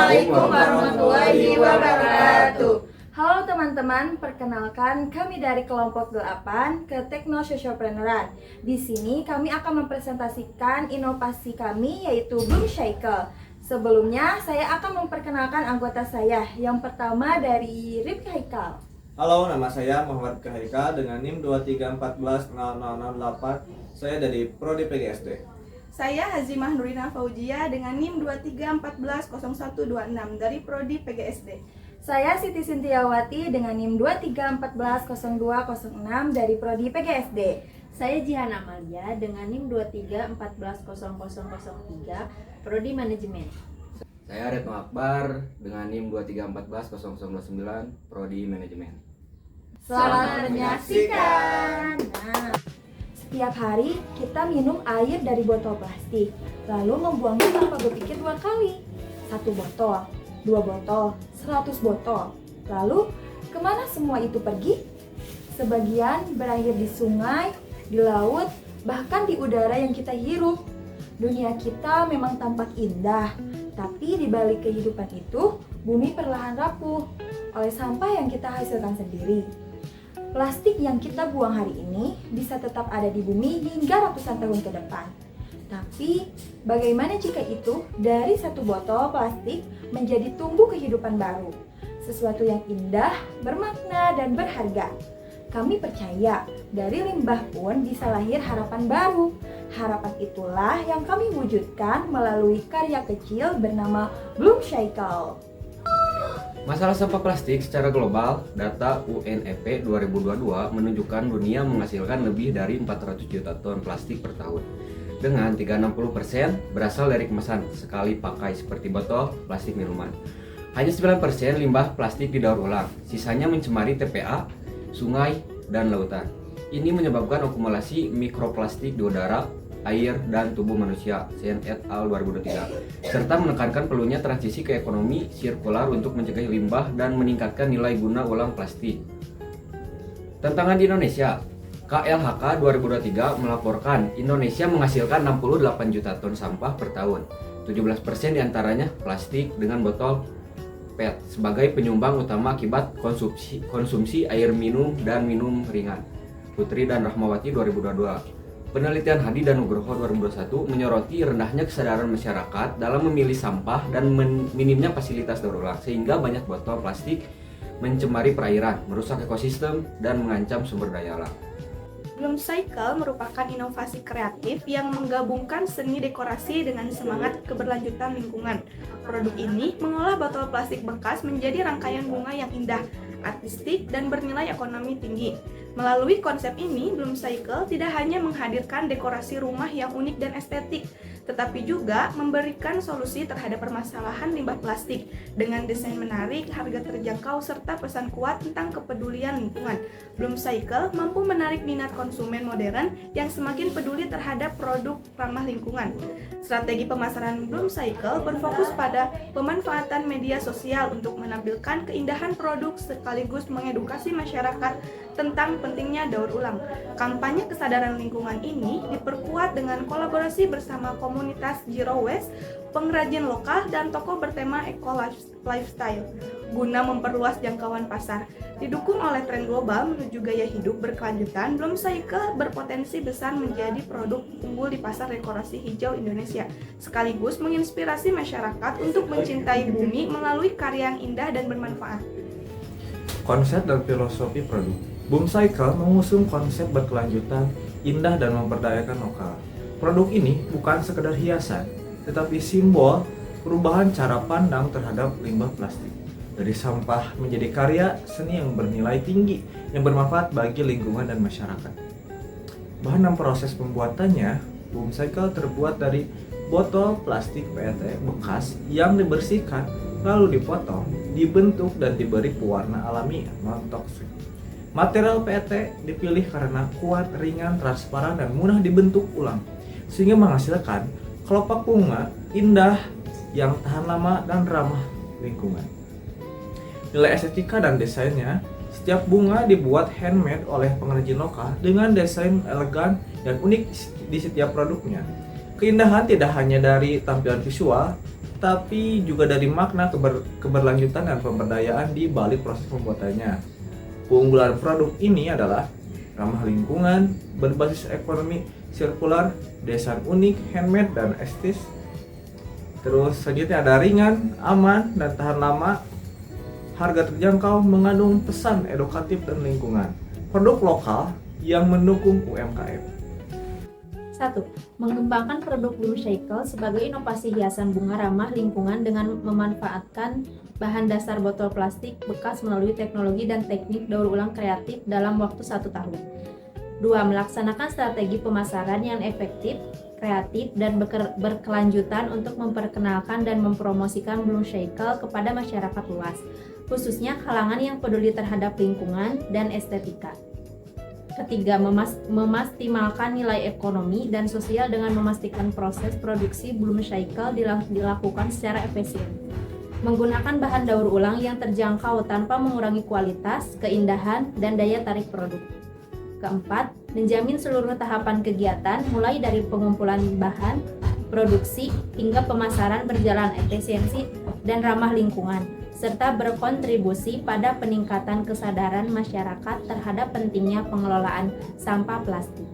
Assalamualaikum warahmatullahi wabarakatuh. Halo teman-teman, perkenalkan kami dari kelompok 8 ke Tekno Socialpreneurant. Di sini kami akan mempresentasikan inovasi kami yaitu Bloom Cycle. Sebelumnya saya akan memperkenalkan anggota saya. Yang pertama dari Rifki Haikal. Halo, nama saya Muhammad Haikal dengan NIM 23140008. Saya dari Prodi PGSD. Saya Hazimah Nurina Fauzia dengan NIM 23140126 dari Prodi PGSD. Saya Siti Sintiawati dengan NIM 23140206 dari Prodi PGSD. Saya Jihan Amalia dengan NIM 23140003 Prodi Manajemen. Saya Retno Akbar dengan NIM 23140029 Prodi Manajemen. Selamat menyaksikan. Nah, setiap hari kita minum air dari botol plastik, lalu membuangnya tanpa berpikir dua kali. 1 botol, 2 botol, 100 botol. Lalu kemana semua itu pergi? Sebagian berakhir di sungai, di laut, bahkan di udara yang kita hirup. Dunia kita memang tampak indah, tapi di balik kehidupan itu, bumi perlahan rapuh oleh sampah yang kita hasilkan sendiri. Plastik yang kita buang hari ini bisa tetap ada di bumi hingga ratusan tahun ke depan. Tapi, bagaimana jika itu dari 1 botol plastik menjadi tumbuh kehidupan baru? Sesuatu yang indah, bermakna, dan berharga. Kami percaya dari limbah pun bisa lahir harapan baru. Harapan itulah yang kami wujudkan melalui karya kecil bernama Bloom Cycle. Masalah sampah plastik secara global, data UNEP 2022 menunjukkan dunia menghasilkan lebih dari 400 juta ton plastik per tahun. Dengan 360% berasal dari kemasan sekali pakai seperti botol, plastik minuman. Hanya 9% limbah plastik didaur ulang, sisanya mencemari TPA, sungai, dan lautan. Ini menyebabkan akumulasi mikroplastik di udara, air, dan tubuh manusia, Sen et al. 2023, serta menekankan perlunya transisi ke ekonomi sirkular untuk mencegah limbah dan meningkatkan nilai guna ulang plastik. Tantangan di Indonesia. KLHK 2023 melaporkan Indonesia menghasilkan 68 juta ton sampah per tahun. 17% diantaranya plastik dengan botol PET sebagai penyumbang utama akibat konsumsi air minum dan minum ringan. Putri dan Rahmawati 2022. Penelitian Hadi dan Nugroho 2021 menyoroti rendahnya kesadaran masyarakat dalam memilih sampah dan minimnya fasilitas daur ulang sehingga banyak botol plastik mencemari perairan, merusak ekosistem, dan mengancam sumber daya alam. Bloom Cycle merupakan inovasi kreatif yang menggabungkan seni dekorasi dengan semangat keberlanjutan lingkungan. Produk ini mengolah botol plastik bekas menjadi rangkaian bunga yang indah, artistik, dan bernilai ekonomi tinggi. Melalui konsep ini, Bloom Cycle tidak hanya menghadirkan dekorasi rumah yang unik dan estetik, tetapi juga memberikan solusi terhadap permasalahan limbah plastik dengan desain menarik, harga terjangkau, serta pesan kuat tentang kepedulian lingkungan. Bloom Cycle mampu menarik minat konsumen modern yang semakin peduli terhadap produk ramah lingkungan. Strategi pemasaran Bloom Cycle berfokus pada pemanfaatan media sosial untuk menampilkan keindahan produk sekaligus mengedukasi masyarakat tentang pentingnya daur ulang. Kampanye kesadaran lingkungan ini diperkuat dengan kolaborasi bersama komunitas Zero Waste, pengrajin lokal, dan toko bertema Eco Lifestyle guna memperluas jangkauan pasar. Didukung oleh tren global menuju gaya hidup berkelanjutan, Bloom Cycle berpotensi besar menjadi produk unggul di pasar dekorasi hijau Indonesia, sekaligus menginspirasi masyarakat untuk mencintai bumi melalui karya yang indah dan bermanfaat. Konsep dan filosofi produk. Bloom Cycle mengusung konsep berkelanjutan, indah, dan memperdayakan lokal. Produk ini bukan sekedar hiasan, tetapi simbol perubahan cara pandang terhadap limbah plastik. Dari sampah menjadi karya seni yang bernilai tinggi, yang bermanfaat bagi lingkungan dan masyarakat. Bahan dan proses pembuatannya, Bloom Cycle terbuat dari botol plastik PET bekas yang dibersihkan, lalu dipotong, dibentuk, dan diberi pewarna alami non-toksik. Material PET dipilih karena kuat, ringan, transparan, dan mudah dibentuk ulang, sehingga menghasilkan kelopak bunga indah yang tahan lama dan ramah lingkungan. Nilai estetika dan desainnya, setiap bunga dibuat handmade oleh pengrajin lokal dengan desain elegan dan unik di setiap produknya. Keindahan tidak hanya dari tampilan visual, tapi juga dari makna keberlanjutan dan pemberdayaan di balik proses pembuatannya. Keunggulan produk ini adalah ramah lingkungan, berbasis ekonomi sirkular, desain unik, handmade, dan estetis. Terus selanjutnya ada ringan, aman, dan tahan lama, harga terjangkau, mengandung pesan edukatif dan lingkungan. Produk lokal yang mendukung UMKM. 1. Mengembangkan produk Bloom Cycle sebagai inovasi hiasan bunga ramah lingkungan dengan memanfaatkan bahan dasar botol plastik bekas melalui teknologi dan teknik daur ulang kreatif dalam waktu 1 tahun. 2. Melaksanakan strategi pemasaran yang efektif, kreatif, dan berkelanjutan untuk memperkenalkan dan mempromosikan Bloom Cycle kepada masyarakat luas, khususnya kalangan yang peduli terhadap lingkungan dan estetika. Ketiga, memaksimalkan nilai ekonomi dan sosial dengan memastikan proses produksi Bloom Cycle dilakukan secara efisien. Menggunakan bahan daur ulang yang terjangkau tanpa mengurangi kualitas, keindahan, dan daya tarik produk. Keempat, menjamin seluruh tahapan kegiatan mulai dari pengumpulan bahan, produksi, hingga pemasaran berjalan efisiensi dan ramah lingkungan, serta berkontribusi pada peningkatan kesadaran masyarakat terhadap pentingnya pengelolaan sampah plastik.